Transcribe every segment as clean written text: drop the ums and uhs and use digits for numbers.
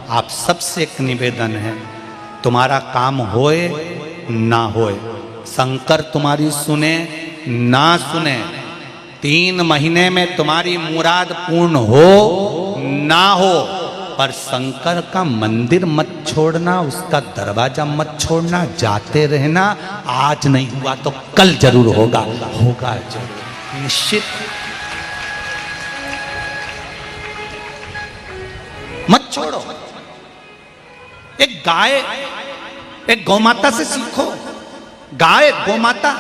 आप सबसे एक निवेदन है, तुम्हारा काम होए ना होए, शंकर तुम्हारी सुने ना सुने, 3 महीने में तुम्हारी मुराद पूर्ण हो ना हो, पर शंकर का मंदिर मत छोड़ना, उसका दरवाजा मत छोड़ना, जाते रहना। आज नहीं हुआ तो कल जरूर होगा, होगा जरूर निश्चित। मत छोड़ो। एक गाय, एक गौमाता से सीखो। गाय गौमाता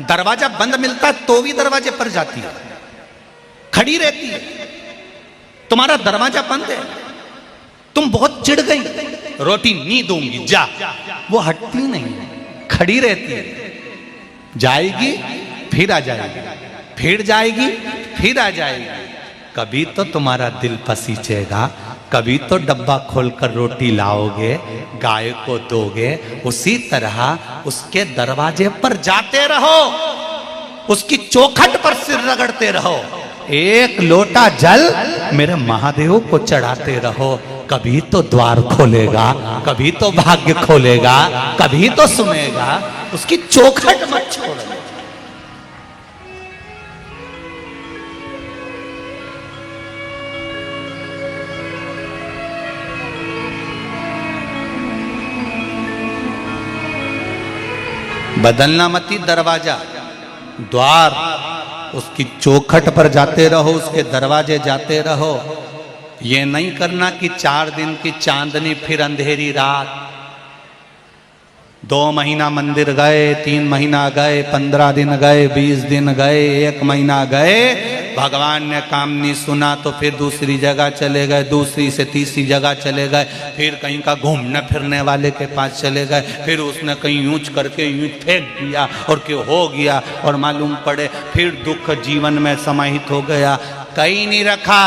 दरवाजा बंद मिलता है तो भी दरवाजे पर जाती है, खड़ी रहती है। तुम्हारा दरवाजा बंद है, तुम बहुत चिढ़ गई, रोटी नहीं दूंगी जा, वो हटती नहीं, खड़ी रहती है। जाएगी फिर आ जाएगी, फिर जाएगी फिर आ जाएगी। कभी तो तुम्हारा दिल पसीचेगा, कभी तो डब्बा खोलकर रोटी लाओगे, गाय को दोगे। उसी तरह उसके दरवाजे पर जाते रहो, उसकी चौखट पर सिर रगड़ते रहो, एक लोटा जल मेरे महादेव को चढ़ाते रहो। कभी तो द्वार खोलेगा, कभी तो भाग्य खोलेगा, कभी तो सुनेगा। उसकी चौखट मत छोड़ो। बदलना मती दरवाजा, द्वार, उसकी चौखट पर जाते रहो, उसके दरवाजे जाते रहो। ये नहीं करना कि 4 दिन की चांदनी फिर अंधेरी रात। 2 महीना मंदिर गए, 3 महीना गए, 15 दिन गए, 20 दिन गए, 1 महीना गए, भगवान ने काम नहीं सुना तो फिर दूसरी जगह चले गए, दूसरी से तीसरी जगह चले गए, फिर कहीं का घूमने फिरने वाले के पास चले गए, फिर उसने कहीं यूंच करके यूं फेंक दिया और क्यों हो गया और मालूम पड़े फिर दुख जीवन में समाहित हो गया। कहीं नहीं रखा।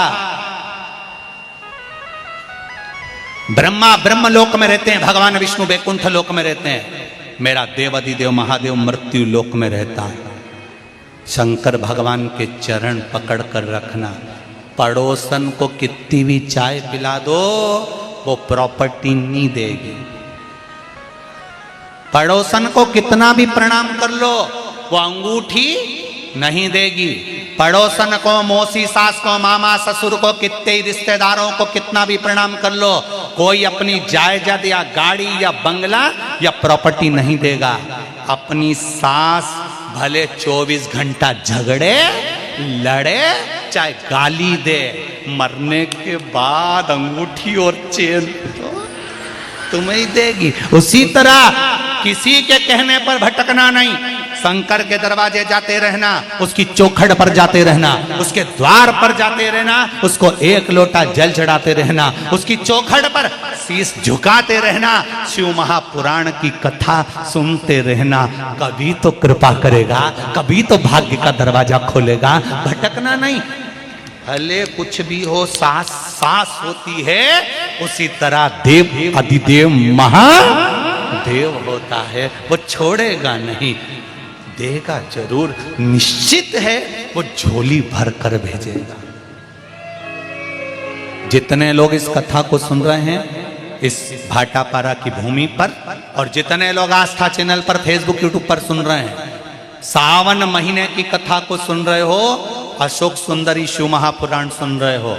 ब्रह्मा ब्रह्म लोक में रहते हैं, भगवान विष्णु वैकुंठ लोक में रहते हैं, मेरा देवाधिदेव महादेव मृत्यु लोक में रहता है। शंकर भगवान के चरण पकड़ कर रखना। पड़ोसन को कितनी भी चाय पिला दो, वो प्रॉपर्टी नहीं देगी। पड़ोसन को कितना भी प्रणाम कर लो, वो अंगूठी नहीं देगी। पड़ोसन को, मौसी सास को, मामा ससुर को, कितने रिश्तेदारों को कितना भी प्रणाम कर लो, कोई अपनी जायदाद या गाड़ी या बंगला या प्रॉपर्टी नहीं देगा। अपनी सास भले 24 घंटा झगड़े लड़े, चाहे गाली दे, मरने के बाद अंगूठी और चेन तुम्हें ही देगी। उसी तरह किसी के कहने पर भटकना नहीं, शंकर के दरवाजे जाते रहना, उसकी चौखट पर जाते रहना, उसके द्वार पर जाते रहना, उसको एक लोटा जल चढ़ाते रहना, उसकी चौखट पर शीश झुकाते रहना, शिव महापुराण की कथा सुनते रहना। कभी तो कृपा करेगा, कभी तो भाग्य का दरवाजा खोलेगा। भटकना नहीं। भले कुछ भी हो, सास सास होती है, उसी तरह देव अधिदेव महादेव होता है, वो छोड़ेगा नहीं, देगा जरूर, निश्चित है वो झोली भर कर भेजेगा। जितने लोग इस कथा को सुन रहे हैं इस भाटापारा की भूमि पर, और जितने लोग आस्था चैनल पर, फेसबुक, यूट्यूब पर सुन रहे हैं, सावन महीने की कथा को सुन रहे हो, अशोक सुंदरी शिव महापुराण सुन रहे हो,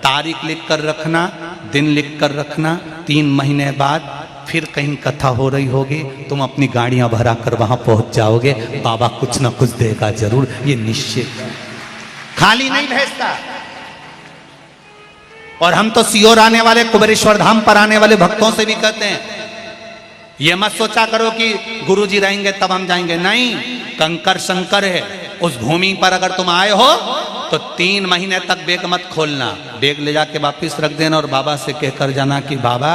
तारीख लिख कर रखना, दिन लिख कर रखना। 3 महीने बाद फिर कहीं कथा हो रही होगी, तुम अपनी गाड़ियां भरा कर वहां पहुंच जाओगे, बाबा कुछ ना कुछ देगा जरूर, ये निश्चित है, खाली नहीं भेजता। और हम तो सीओर आने वाले, कुबेरेश्वर धाम पर आने वाले भक्तों से भी कहते हैं, ये मत सोचा करो कि गुरुजी रहेंगे तब हम जाएंगे, नहीं, कंकर शंकर है। उस भूमि पर अगर तुम आए हो तो 3 महीने तक बैग मत खोलना, बैग ले जाके वापिस रख देना और बाबा से कहकर जाना कि बाबा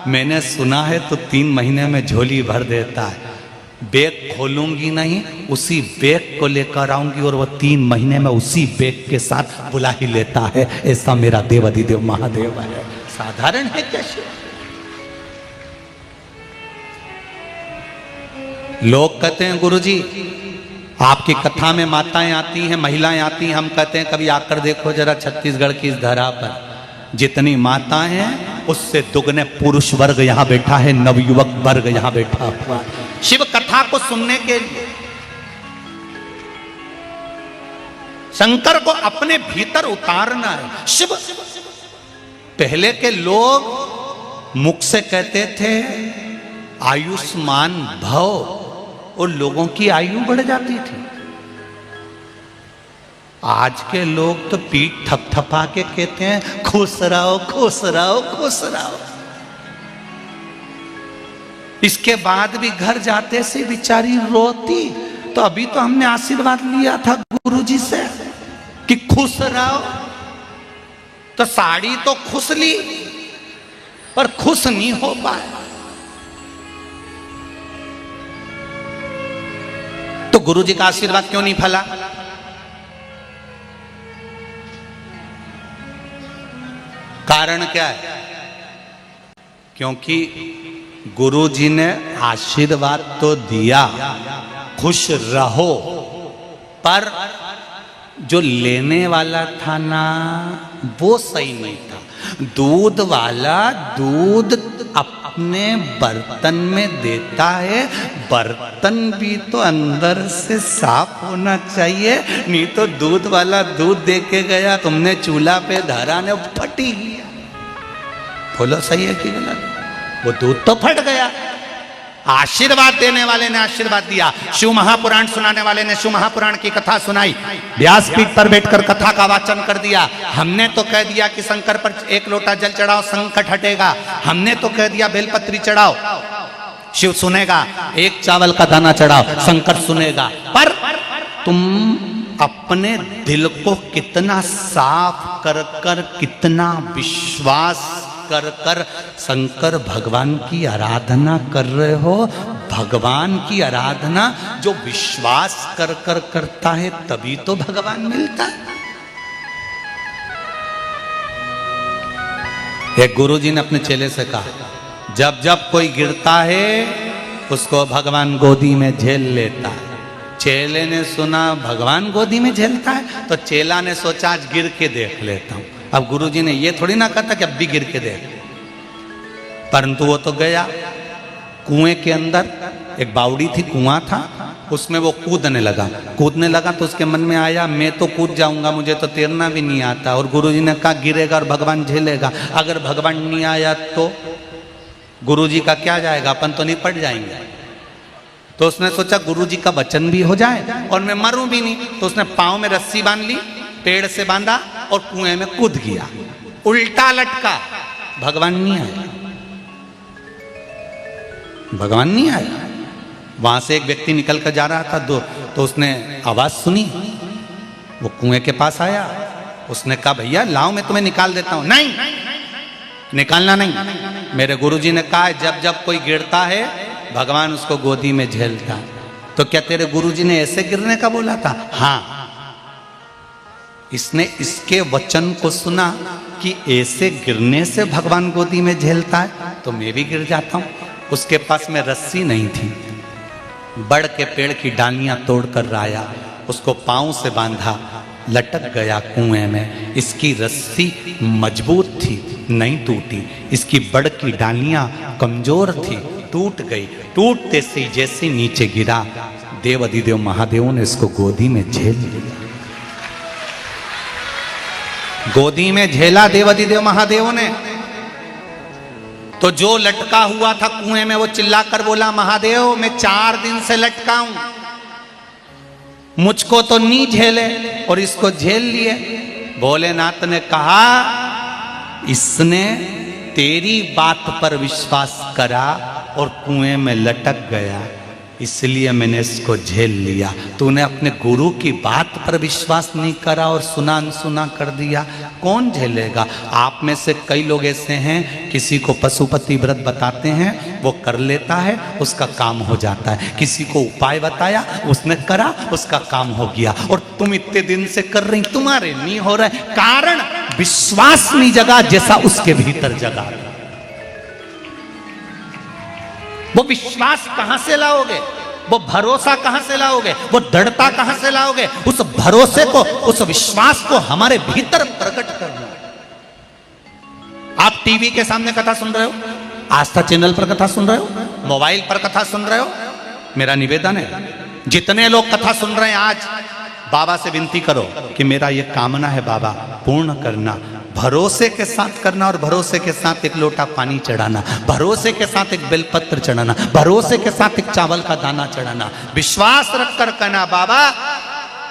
मैंने सुना है तो 3 महीने में झोली भर देता है। बैग खोलूंगी नहीं, उसी बैग को लेकर आऊंगी और वो 3 महीने में उसी बैग के साथ बुला ही लेता है। ऐसा मेरा देवाधिदेव महादेव है। साधारण है कैसे? लोग कहते हैं गुरुजी आपकी कथा में माताएं आती हैं, महिलाएं आती हैं, हम कहते हैं कभी आकर देखो जरा छत्तीसगढ़ की इस धरा पर जितनी माताएं हैं उससे दुगने पुरुष वर्ग यहां बैठा है, नवयुवक वर्ग यहां बैठा हुआ। शिव कथा को सुनने के लिए शंकर को अपने भीतर उतारना है। शिव पहले के लोग मुख से कहते थे आयुष्मान भव, और लोगों की आयु बढ़ जाती थी। आज के लोग तो पीठ थपथपा के कहते हैं खुश रहो खुश रहो खुश रहो। इसके बाद भी घर जाते से बेचारी रोती। तो अभी तो हमने आशीर्वाद लिया था गुरुजी से कि खुश रहो, तो साड़ी तो खुश ली पर खुश नहीं हो पाए। तो गुरुजी का आशीर्वाद क्यों नहीं फला? कारण क्या है? क्योंकि गुरुजी ने आशीर्वाद तो दिया खुश रहो, पर जो लेने वाला था ना वो सही नहीं था। दूध वाला दूध अपने बर्तन में देता है, बर्तन भी तो अंदर से साफ होना चाहिए, नहीं तो दूध वाला दूध दे के गया, तुमने चूल्हा पे धरा ने फटी गया। बोलो सही है कि गलत? वो दूध तो फट गया। आशीर्वाद देने वाले ने आशीर्वाद दिया, शिव महापुराण सुनाने वाले ने शिव महापुराण की कथा सुनाई, व्यासपीठ पर बैठकर कथा का वाचन कर दिया। हमने तो कह दिया कि शंकर पर एक लोटा जल चढ़ाओ संकट हटेगा, हमने तो कह दिया बेलपत्री चढ़ाओ शिव सुनेगा, एक चावल का दाना चढ़ाओ शंकर सुनेगा। पर तुम अपने दिल को कितना साफ कर कर, कितना विश्वास कर कर शंकर भगवान की आराधना कर रहे हो। भगवान की आराधना जो विश्वास कर कर करता है तभी तो भगवान मिलता है। एक गुरुजी ने अपने चेले से कहा, जब जब कोई गिरता है उसको भगवान गोदी में झेल लेता है। चेले ने सुना भगवान गोदी में झेलता है, तो चेला ने सोचा आज गिर के देख लेता हूं। अब गुरुजी ने ये थोड़ी ना कहा था कि अब भी गिर के देख, परंतु वो तो गया कुएं के अंदर। एक बावड़ी थी, कुआं था, उसमें वो कूदने लगा तो उसके मन में आया मैं तो कूद जाऊंगा, मुझे तो तैरना भी नहीं आता। और गुरुजी ने कहा गिरेगा और भगवान झेलेगा, अगर भगवान नहीं आया तो गुरुजी का क्या जाएगा, अपन तो नहीं पड़ जाएंगे। तो उसने सोचा गुरुजी का वचन भी हो जाए और मैं मरूं भी नहीं। तो उसने पांव में रस्सी बांध ली, पेड़ से बांधा और कुएं में कूद गया, उल्टा लटका, भगवान नहीं आया, भगवान नहीं आया। वहां से एक व्यक्ति निकल कर जा रहा था तो उसने आवाज सुनी, वो कुएं के पास आया, उसने कहा भैया लाओ मैं तुम्हें निकाल देता हूं। नहीं, निकालना नहीं, मेरे गुरुजी ने कहा जब जब कोई गिरता है भगवान उसको गोदी में झेलता है। तो क्या तेरे गुरुजी ने ऐसे गिरने का बोला था? हाँ। इसने इसके वचन को सुना कि ऐसे गिरने से भगवान गोदी में झेलता है, तो मैं भी गिर जाता हूं। उसके पास में रस्सी नहीं थी, बड़ के पेड़ की डालियां तोड़कर लाया, उसको पांव से बांधा, लटक गया कुएं में। इसकी रस्सी मजबूत थी, नहीं टूटी, इसकी बड़ की डालियां कमजोर थी, टूट गई। टूटते से जैसे नीचे गिरा, देव अधिदेव महादेव ने इसको गोदी में झेल लिया। गोदी में झेला देव अधिदेव महादेव ने। तो जो लटका हुआ था कुएं में वो चिल्लाकर बोला महादेव मैं 4 दिन से लटका हूं, मुझको तो नहीं झेले और इसको झेल लिए। भोलेनाथ ने कहा इसने तेरी बात पर विश्वास करा और कुएं में लटक गया, इसलिए मैंने इसको झेल लिया। तूने अपने गुरु की बात पर विश्वास नहीं करा और सुना अनसुना कर दिया, कौन झेलेगा? आप में से कई लोग ऐसे हैं, किसी को पशुपति व्रत बताते हैं, वो कर लेता है, उसका काम हो जाता है। किसी को उपाय बताया, उसने करा, उसका काम हो गया। और तुम इतने दिन से कर रही, तुम्हारे नहीं हो रहा है, कारण विश्वास नहीं जगा जैसा उसके भीतर जगा। वो विश्वास कहां से लाओगे? वो भरोसा कहां से लाओगे? वो दृढ़ता कहां से लाओगे? उस भरोसे को, उस विश्वास को हमारे भीतर प्रकट करना। आप टीवी के सामने कथा सुन रहे हो, आस्था चैनल पर कथा सुन रहे हो, मोबाइल पर कथा सुन रहे हो, मेरा निवेदन है जितने लोग कथा सुन रहे हैं आज बाबा से विनती करो कि मेरा ये कामना है बाबा पूर्ण करना। भरोसे के साथ करना और भरोसे के साथ एक लोटा पानी चढ़ाना, भरोसे के साथ एक बेलपत्र चढ़ाना, भरोसे के साथ एक चावल का दाना चढ़ाना, विश्वास रखकर कहना बाबा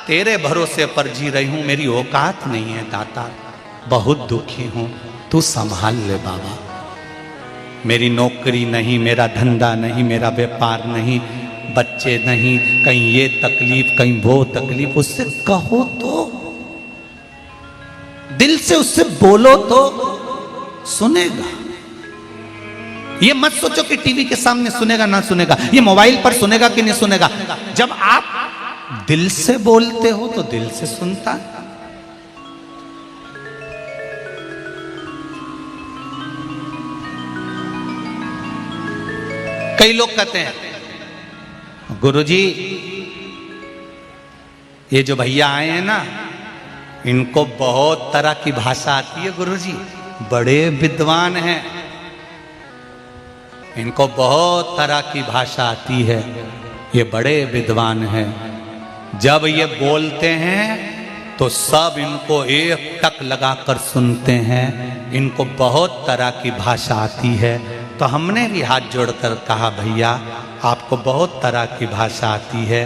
तेरे भरोसे पर जी रही हूं, मेरी औकात नहीं है दाता, बहुत दुखी हूं, तू संभाल ले बाबा। मेरी नौकरी नहीं, मेरा धंधा नहीं, मेरा व्यापार नहीं, बच्चे नहीं, कहीं ये तकलीफ कहीं वो तकलीफ, उससे कहो तो, दिल से उससे बोलो तो सुनेगा। ये मत सोचो कि टीवी के सामने सुनेगा ना सुनेगा, ये मोबाइल पर सुनेगा कि नहीं सुनेगा। जब आप दिल से बोलते हो तो दिल से सुनता है। कई लोग कहते हैं गुरुजी ये जो भैया आए हैं ना इनको बहुत तरह की भाषा आती है गुरुजी, बड़े विद्वान हैं, इनको बहुत तरह की भाषा आती है, ये बड़े विद्वान हैं। जब ये बोलते हैं तो सब इनको एक टक लगाकर सुनते हैं, इनको बहुत तरह की भाषा आती है। तो हमने भी हाथ जोड़कर कहा भैया आपको बहुत तरह की भाषा आती है,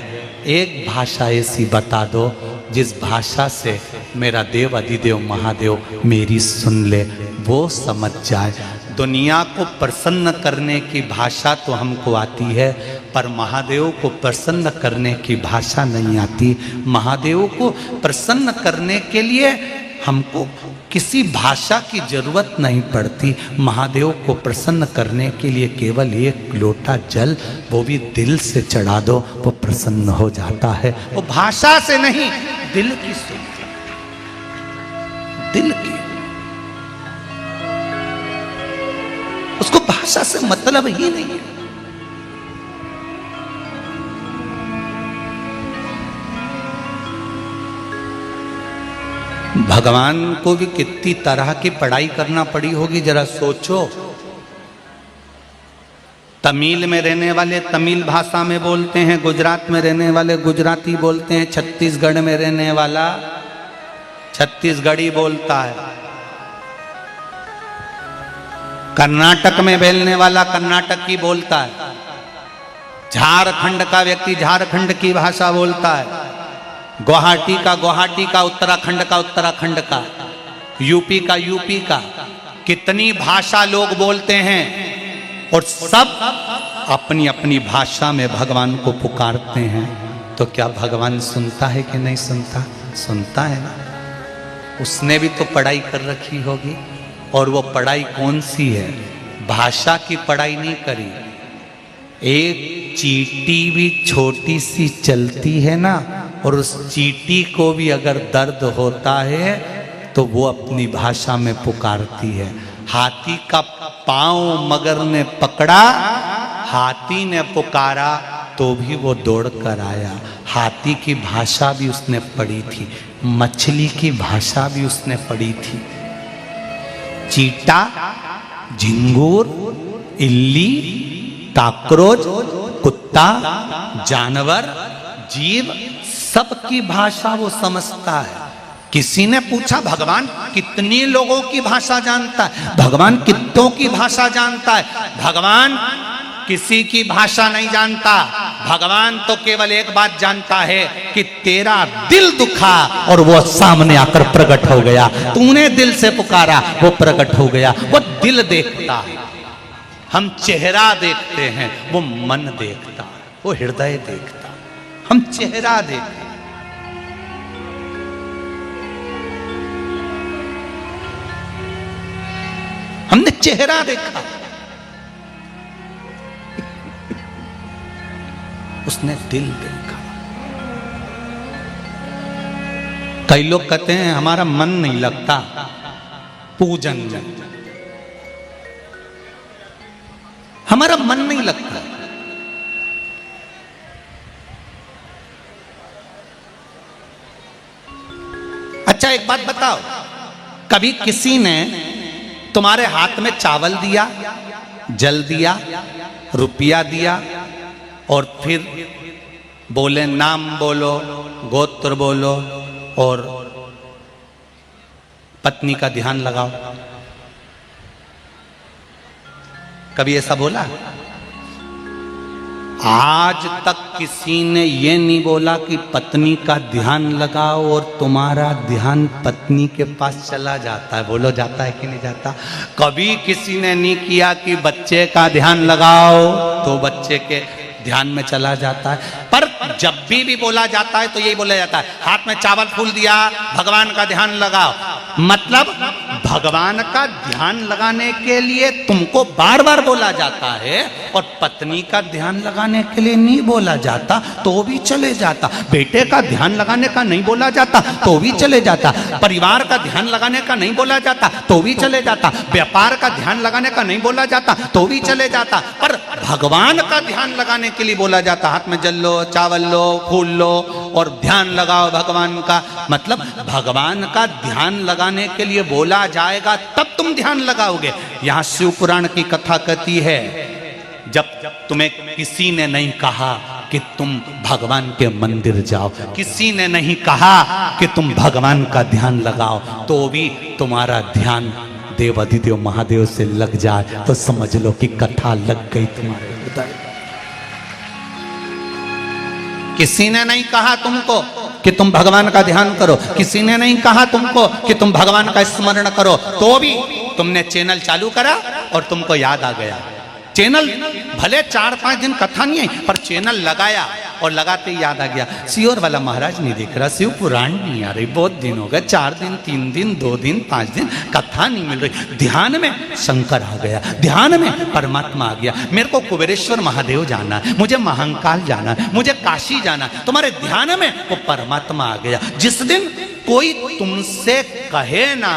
एक भाषा ऐसी बता दो जिस भाषा से मेरा देव अधिदेव महादेव मेरी सुन ले, वो समझ जाए। दुनिया को प्रसन्न करने की भाषा तो हमको आती है, पर महादेव को प्रसन्न करने की भाषा नहीं आती। महादेव को प्रसन्न करने के लिए हमको किसी भाषा की जरूरत नहीं पड़ती। महादेव को प्रसन्न करने के लिए केवल एक लोटा जल, वो भी दिल से चढ़ा दो, वो प्रसन्न हो जाता है। वो भाषा से नहीं, दिल की सुनती, दिल की, उसको भाषा से मतलब ही नहीं है। भगवान को भी कितनी तरह की पढ़ाई करना पड़ी होगी, जरा सोचो। तमिल में रहने वाले तमिल भाषा में बोलते हैं, गुजरात में रहने वाले गुजराती बोलते हैं, छत्तीसगढ़ में रहने वाला छत्तीसगढ़ी बोलता है, कर्नाटक में बोलने वाला कर्नाटकी बोलता है, झारखंड का व्यक्ति झारखंड की भाषा बोलता है, गुवाहाटी का, उत्तराखंड का, यूपी का, कितनी भाषा लोग बोलते हैं और सब अपनी अपनी भाषा में भगवान को पुकारते हैं। तो क्या भगवान सुनता है कि नहीं सुनता? सुनता है ना। उसने भी तो पढ़ाई कर रखी होगी, और वो पढ़ाई कौन सी है? भाषा की पढ़ाई नहीं करी। एक चींटी भी छोटी सी चलती है ना, और उस चींटी को भी अगर दर्द होता है तो वो अपनी भाषा में पुकारती है। हाथी का पांव मगर ने पकड़ा, हाथी ने पुकारा तो भी वो दौड़ कर आया। हाथी की भाषा भी उसने पढ़ी थी, मछली की भाषा भी उसने पढ़ी थी। चीटा, झिंगूर, इल्ली, काकरोच, कुत्ता, जानवर, जीव, सबकी भाषा वो समझता है। किसी ने पूछा भगवान कितने लोगों की भाषा जानता है? भगवान कितनों की भाषा जानता है? भगवान किसी की भाषा नहीं जानता। भगवान तो केवल एक बात जानता है कि तेरा दिल दुखा और वो सामने आकर प्रकट हो गया। तूने दिल से पुकारा, वो प्रकट हो गया। वो दिल देखता है, हम चेहरा देखते हैं, वो मन देखता है, वो हृदय देखता है। हम चेहरा देखते हैं, हमने चेहरा देखा, उसने दिल देखा। कई लोग कहते हैं हमारा मन नहीं लगता पूजन में, हमारा मन नहीं लगता। अच्छा एक बात बताओ, कभी किसी ने तुम्हारे हाथ में चावल दिया, जल दिया, रुपया दिया और फिर बोले नाम बोलो, गोत्र बोलो और पत्नी का ध्यान लगाओ। कभी ऐसा बोला? आज तक किसी ने ये नहीं बोला कि पत्नी का ध्यान लगाओ और तुम्हारा ध्यान पत्नी के पास चला जाता है। बोलो जाता है कि नहीं जाता? कभी किसी ने नहीं किया कि बच्चे का ध्यान लगाओ तो बच्चे के ध्यान में चला जाता है। पर जब भी बोला जाता है तो यही बोला जाता है, हाथ में चावल फूल दिया, भगवान का ध्यान लगाओ। मतलब भगवान का ध्यान लगाने के लिए तुमको बार बार बोला जाता है और पत्नी का ध्यान लगाने के लिए नहीं बोला जाता तो भी चले जाता। बेटे का ध्यान लगाने का नहीं बोला जाता तो भी चले जाता। परिवार का ध्यान लगाने का नहीं बोला जाता तो भी चले जाता। व्यापार का ध्यान लगाने का नहीं बोला जाता तो भी चले जाता। पर भगवान का ध्यान लगाने के लिए बोला जाता। हाथ में जल लो, चावल लो, फूल लो और ध्यान लगाओ भगवान का। मतलब भगवान का ध्यान लगाने के लिए बोला जाएगा तब तुम ध्यान लगाओगे। यहां शिव पुराण की कथा कहती है, जब तुम्हें किसी ने नहीं कहा कि तुम भगवान के मंदिर जाओ, किसी ने नहीं कहा कि तुम भगवान का ध्यान लगाओ, तो भी तुम्हारा ध्यान देवाधिदेव महादेव से लग जाए तो समझ लो कि कथा लग गई तुम्हारे हृदय। किसी ने नहीं कहा तुमको कि तुम भगवान का ध्यान करो, किसी ने नहीं कहा तुमको कि तुम भगवान का स्मरण करो, तो भी तुमने चैनल चालू करा और तुमको याद आ गया। चैनल भले 4-5 दिन कथा नहीं आई पर चैनल लगाया और लगाते ही याद आ गया, सियोर वाला महाराज नहीं दिख रहा, शिव पुराण नहीं आ रही, बहुत दिन हो गए, 4 दिन 3 दिन 2 दिन 5 दिन कथा नहीं मिल रही। ध्यान में शंकर आ गया, ध्यान में परमात्मा आ गया। मेरे को कुबेरेश्वर महादेव जाना है, मुझे महाकाल जाना है, मुझे काशी जाना है, तुम्हारे ध्यान में वो परमात्मा आ गया। जिस दिन कोई तुमसे कहे ना,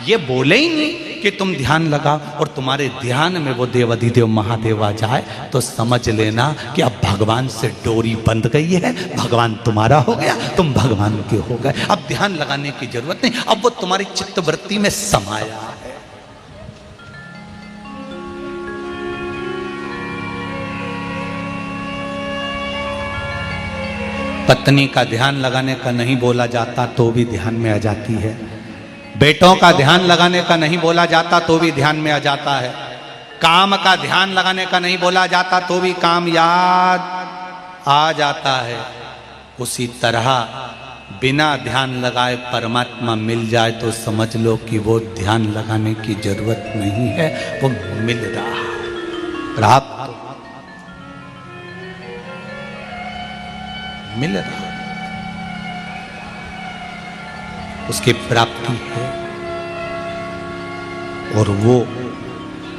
ये बोले ही नहीं कि तुम ध्यान लगाओ और तुम्हारे ध्यान में वो देवाधिदेव महादेव आ जाए, तो समझ लेना कि अब भगवान से डोरी बंध गई है, भगवान तुम्हारा हो गया, तुम भगवान के हो गए। अब ध्यान लगाने की जरूरत नहीं, अब वो तुम्हारी चित्तवृत्ति में समाया है। पत्नी का ध्यान लगाने का नहीं बोला जाता तो भी ध्यान में आ जाती है। बेटों का ध्यान लगाने का नहीं बोला जाता तो भी ध्यान में आ जाता है। काम का ध्यान लगाने का नहीं बोला जाता तो भी काम याद आ जाता है। उसी तरह बिना ध्यान लगाए परमात्मा मिल जाए तो समझ लो कि वो ध्यान लगाने की जरूरत नहीं है, वो मिल रहा है, प्राप्त मिल रहा, उसकी प्राप्ति है। और वो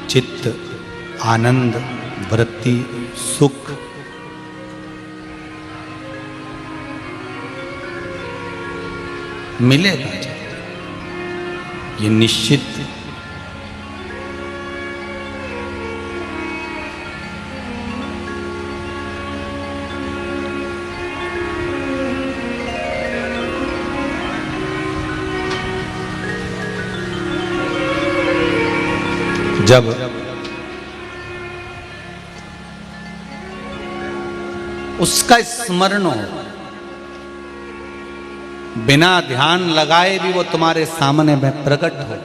चित्त, आनंद, वृत्ति, सुख मिलेगा, ये निश्चित। जब उसका स्मरण हो, बिना ध्यान लगाए भी वो तुम्हारे सामने में प्रकट हो,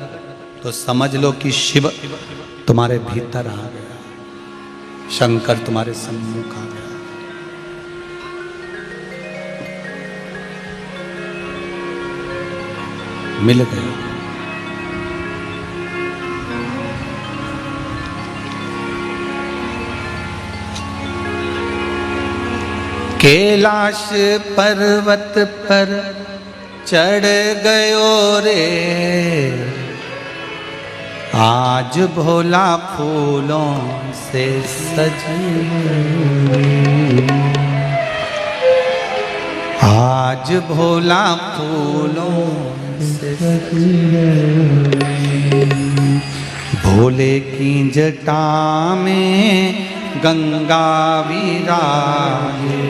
तो समझ लो कि शिव तुम्हारे भीतर आ गया, शंकर तुम्हारे सम्मुख आ गया। मिल गया। कैलाश पर्वत पर चढ़ गयो रे, आज भोला फूलों से सज, आज भोला फूलों से सज, भोले की जटा में गंगा विराजे,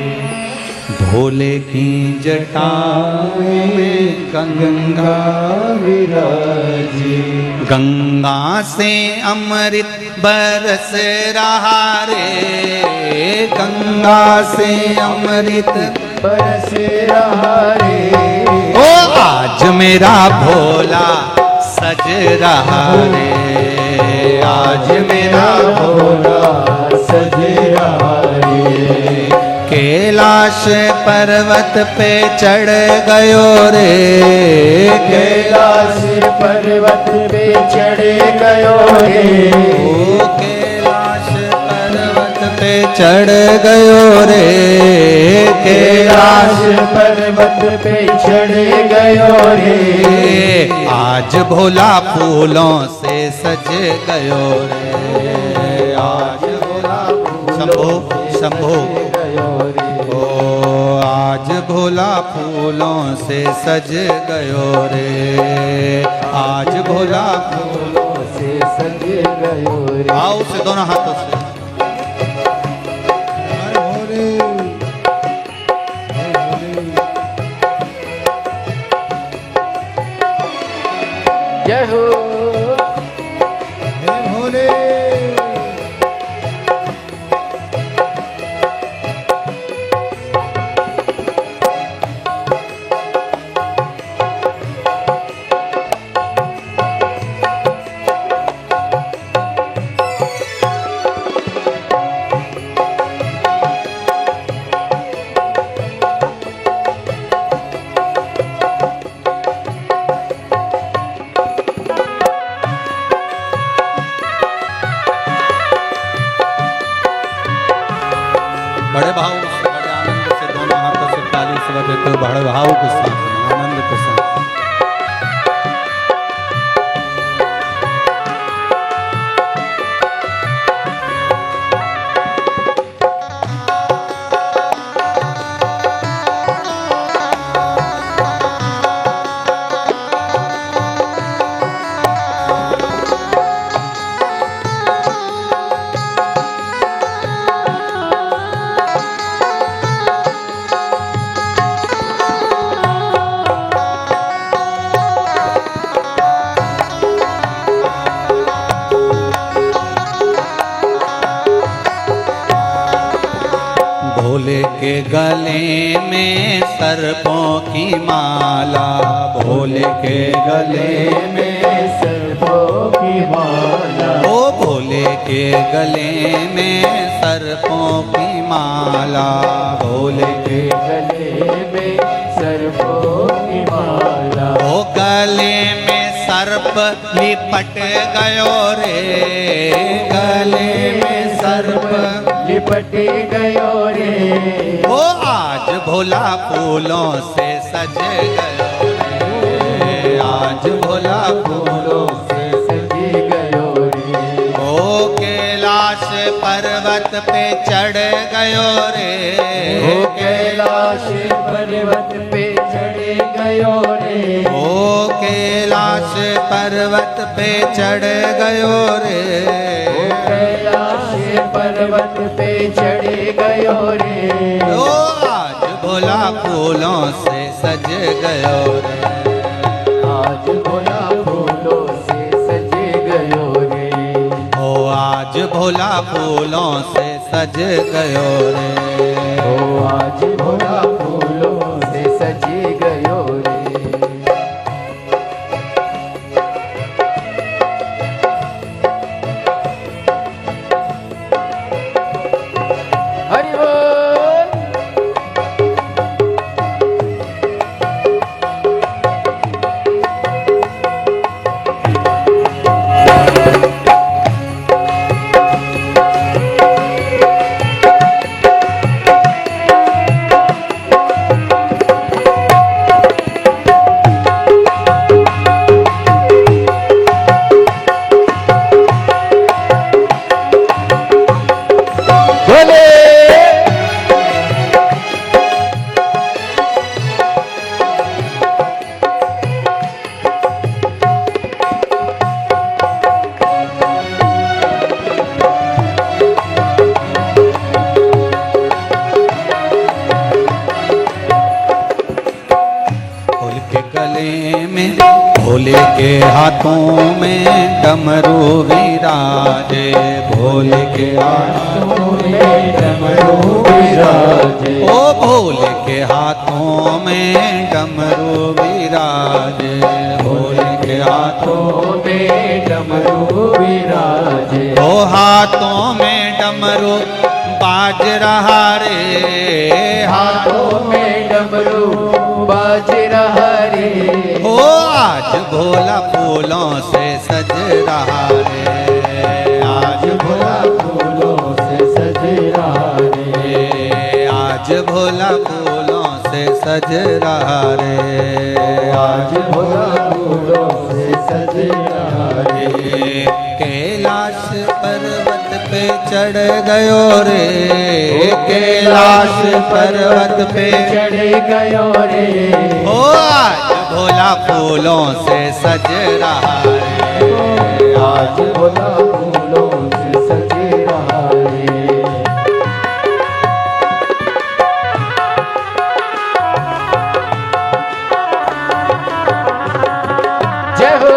भोले की जटाओं में गंगा विराजे, गंगा से अमृत बरस रहा रे, गंगा से अमृत बरस रहा रे। ओ आज मेरा भोला सज रहा रे, आज मेरा भोला सज रहा रे। कैलाश पर्वत पे चढ़ गयो रे, कैलाश पर्वत पे चढ़ गयो रे। ओ कैलाश पर्वत पे चढ़ गयो रे, कैलाश पर्वत पे चढ़ गयो रे। आज भोला फूलों से सज गयो रे, आज भोला शंभो शंभो ओ आज भोला फूलों से सज गयो रे, आज भोला फूलों से सज गयो रे। आओ से दोनों हाथों से जय हो हे भोले। बड़े भाव से, बड़े आनंद से दोनों हाथों से ताली से बजाते हुए बड़े भाव के साथ आनंद के साथ भोले के गले में सर्पों की माला, भोले के गले में सर्पों की माला। ओ भोले के गले में सर्पों की माला, भोले के गले में सर्पों की माला। ओ गले में सर्प लिपट गयो रे, गले में सर्प लिपट गयो रे। ओ आज भोला फूलों से सज गयो रे, आज भोला फूलों से सज गयो रे। ओ कैलाश पर्वत पे चढ़ गयो रे, ओ कैलाश पर्वत पे चढ़ गयो रे। ओ कैलाश पर्वत पे चढ़ गयो रे, ओ कैलाश पर्वत पे चढ़ गयो रे। ओ आज भोला फूलों से सज गयो रे, आज भोला फूलों से सज गयो रे। ओ आज भोला फूलों से सज गयो रे, ओ आज भोला फूलों से सज गयो रे। हरि बोल। भोले के हाथों में डमरू विराजे, भोले के हाथों में डमरू विराजे, ओ भोले के हाथों में डमरू विराजे, भोले के हाथों में डमरू विराजे, ओ हाथों में डमरू बाज रहा रे, हाथों में डमरू बाज रहा रे, ओ आज भोला फूलों से सज रहा रे, आज भोला फूलों से सज रहा रे, आज भोला फूलों से सज रहा रे, आज भोला फूलों से सज रहा रे, कैलाश पर्वत पे चढ़ गयो रे, कैलाश पर्वत पे चढ़ गयो रे, ओ आज भोला फूलों से सज रहा रे, आज भोला फूलों से सज रहा रे, जय हो।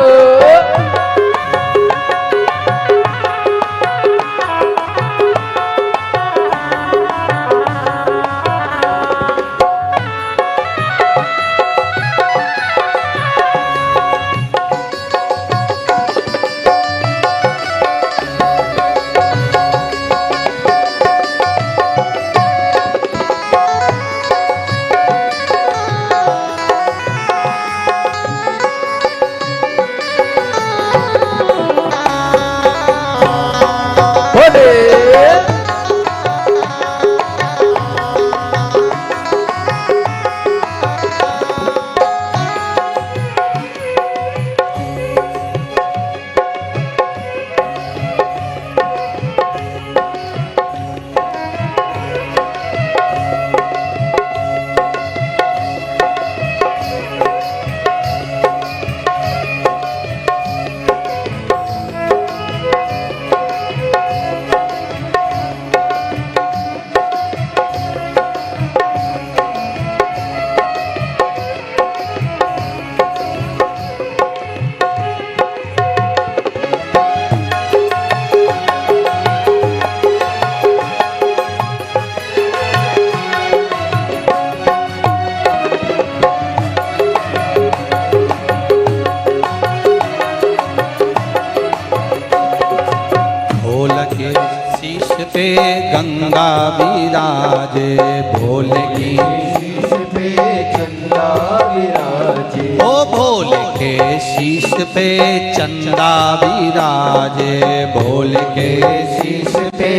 पे गंगा विराजे, भोले की शीश पे चंदा विराजे, ओ भोले के शीश पे चंदा विराजे, भोले के शीश पे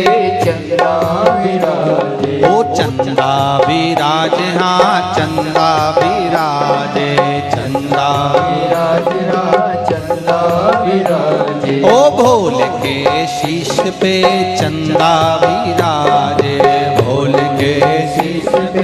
चंदा विराजे, ओ चंदा विराजे, हाँ चंदा विराजे, चंदा विराजे, चंदा विराजे, ओ भोले के शीश पे चंदा विराजे, भोले के शीश पे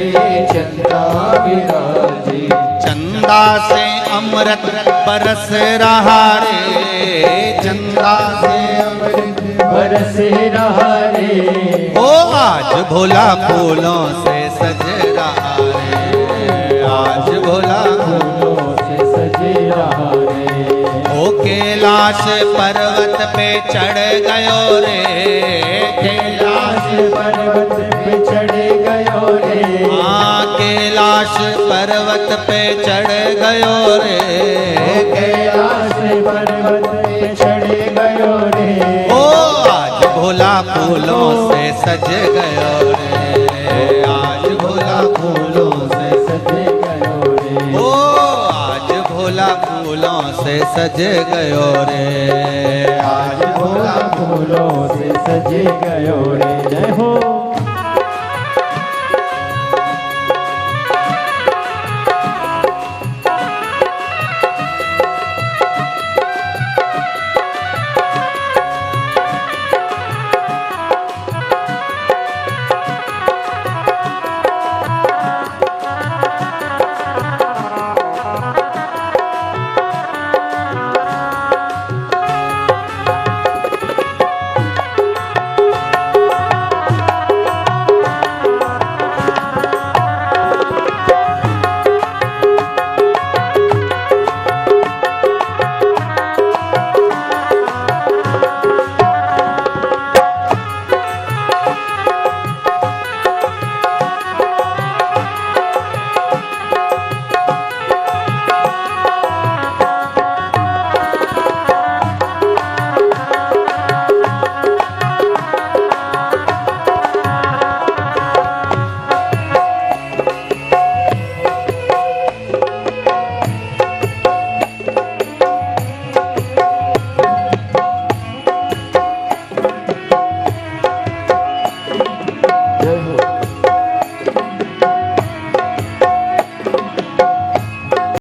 चंदा विराजे, चंदा से अमृत बरस रहा रे, चंदा से अमृत बरस रहा रे, ओ आज भोला फूलों से सज रहा रे, आज भोला फूलों से सज रहा रे, ओ कैलाश पर्वत पे चढ़ गयो रे, कैलाश पर्वत पे चढ़ गयो रे, हाँ कैलाश पर्वत पे चढ़ गयो रे, कैलाश पर्वत पे चढ़ गयो रे, ओ आज भोला फूलों से सज गयो रे, आज भोला फूलों से सज गयो रे, ओ आज भोला फूलों से सज गयो रे, आज भोला फूलों से सज गयो रे, जय हो।